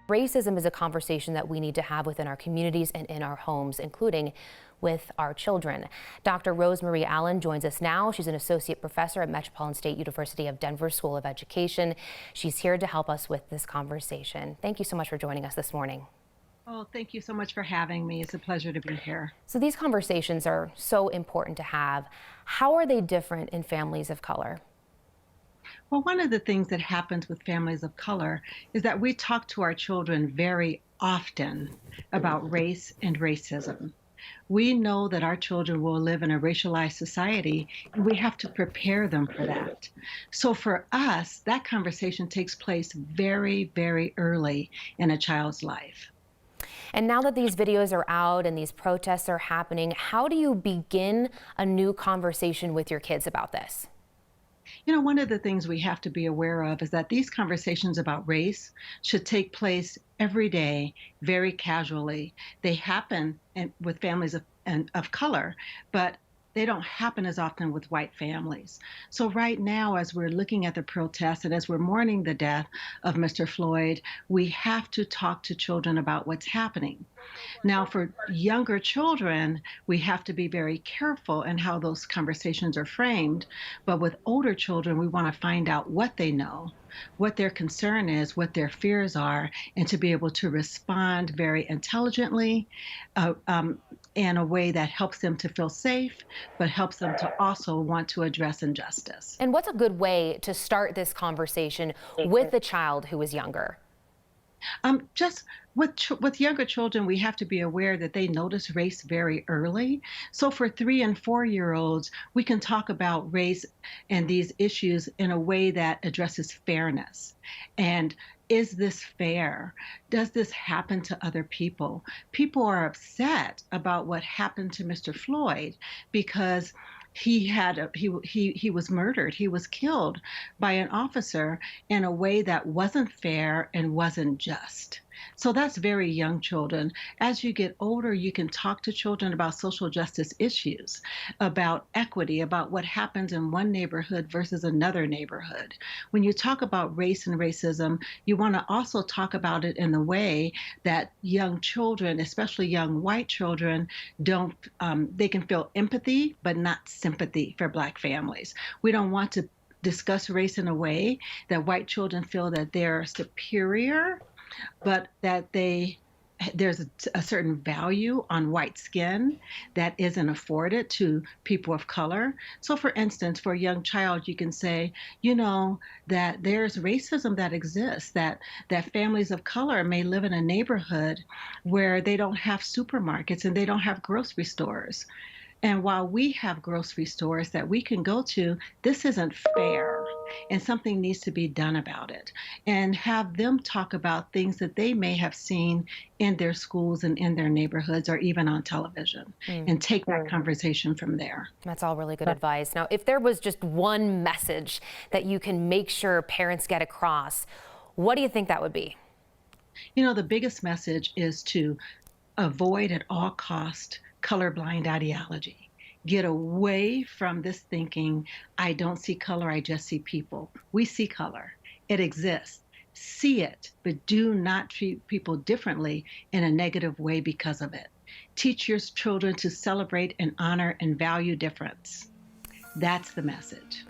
Racism is a conversation that we need to have within our communities and in our homes, including with our children. Dr. Rosemarie Allen joins us now. She's an associate professor at Metropolitan State University of Denver School of Education. She's here to help us with this conversation. Thank you so much for joining us this morning. Oh, thank you so much for having me. It's a pleasure to be here. So these conversations are so important to have. How are they different in families of color? Well, one of the things that happens with families of color is that we talk to our children very often about race and racism. We know that our children will live in a racialized society, and we have to prepare them for that. So for us, that conversation takes place very, very early in a child's life. And now that these videos are out and these protests are happening, how do you begin a new conversation with your kids about this? You know, one of the things we have to be aware of is that these conversations about race should take place every day, very casually. They happen with families of color, but they don't happen as often with white families. So right now, as we're looking at the protests and as we're mourning the death of Mr. Floyd, we have to talk to children about what's happening. Now, for younger children, we have to be very careful in how those conversations are framed. But with older children, we want to find out what they know, what their concern is, what their fears are, and to be able to respond very intelligently in a way that helps them to feel safe, but helps them to also want to address injustice. And what's a good way to start this conversation with a child who is younger? Just with younger children, we have to be aware that they notice race very early. So for 3 and 4 year olds, we can talk about race and these issues in a way that addresses fairness. And is this fair? Does this happen to other people? People are upset about what happened to Mr. Floyd because he was murdered. He was killed by an officer in a way that wasn't fair and wasn't just. So that's very young children. As you get older, you can talk to children about social justice issues, about equity, about what happens in one neighborhood versus another neighborhood. When you talk about race and racism, you want to also talk about it in the way that young children, especially young white children, don't, they can feel empathy, but not sympathy for Black families. We don't want to discuss race in a way that white children feel that they're superior, but that there's a certain value on white skin that isn't afforded to people of color. So for instance, for a young child, you can say, you know, that there's racism that exists, that families of color may live in a neighborhood where they don't have supermarkets and they don't have grocery stores. And while we have grocery stores that we can go to, this isn't fair, and something needs to be done about it. And have them talk about things that they may have seen in their schools and in their neighborhoods or even on television, and take that conversation from there. That's all really good advice. Now, if there was just one message that you can make sure parents get across, what do you think that would be? You know, the biggest message is to avoid at all cost colorblind ideology. Get away from this thinking, I don't see color, I just see people. We see color. It exists. See it, but do not treat people differently in a negative way because of it. Teach your children to celebrate and honor and value difference. That's the message.